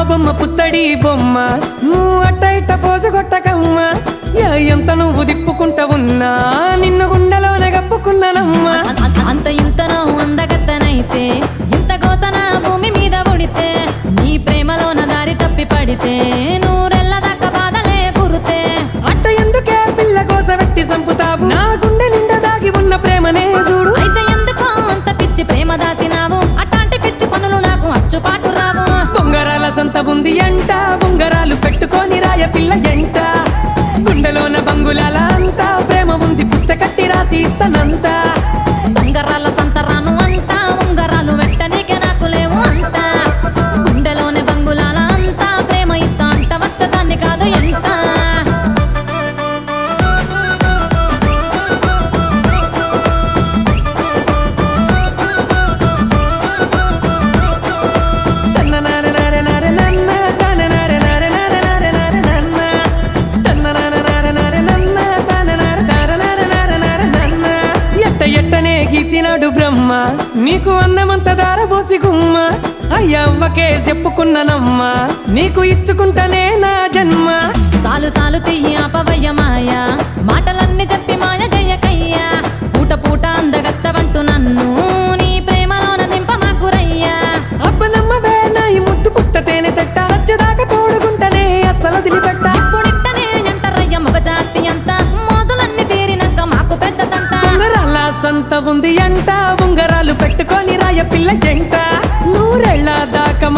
బొమ్మ పుత్తడి బొమ్మ నువ్వు అట్ట ఇట్ట పోసు కొట్టకమ్మ ఎంత నువ్వు దిప్పుకుంటా ఉన్నా నిన్ను గుండెలోనే గప్పుకున్నానమ్మా అంత ఇంతనో అందగత్తనైతే ఇంత గోతన భూమి మీద ఉడితే నీ ప్రేమలోన దారి తప్పి పడితే నూరెళ్ళ దాకా బాధలే గురుతే అట్ట ఎందుకే పిల్ల కోస వెట్టి చంపుతావు నా గుండె నిండా దాగి ఉన్న ప్రేమనే చూడు అయితే ఎందుకో అంత పిచ్చి ప్రేమ దాసినావు అట్లాంటి పిచ్చి పనులు నాకు అచ్చుపాటు రావు బొంగరాల సంత ఉంది అంట బొంగరాలు పెట్టుకొని రాయ పిల్ల ఎంట గుండెలోన బంగులాల అంతా ప్రేమ ఉంది పుస్తకట్టి రాసి ఇస్తానంతా బంగారాల సంతరాను అంట ఉంగరాలు వెట్టనీకే నాకు లేవు అంట గుండెలోనే బంగులాల అంతా ప్రేమ ఇస్తా అంట వచ్చదాన్ని కాదు ఎంత ఎట్టనే గీసినాడు బ్రహ్మ నీకు అన్నమంత దారబోసి గుమ్మ అయ్యవ్వకే చెప్పుకున్నానమ్మా నీకు ఇచ్చుకుంటానే నా జన్మ సాలు సాలు తియ్యి ఆపవయ్య మాయ మాటలన్నీ చెప్పి మాయ జయ్యకయ్యా పూట పూట అందగత్తవంటూ నన్ను నీ ప్రేమలోన నింపమాకురయ్యా అబ్బనమ్మవే నా ఈ ముద్దు పుట్ట తేనె తట్ట సచ్చదాకా తోడుకుంటనే అస్సలు వదిలిపెట్ట ఇప్పుడిట్టనే ఎంటరయ్య మగ జాతి అంత మోజులన్నీ తీరినాక మాకు పెద్దదంట ఉంగరాల సంత ఉంది అంట ఉంగరాలు పెట్టుకొని రాయ పిల్ల జంట నూరెళ్ళ దాకా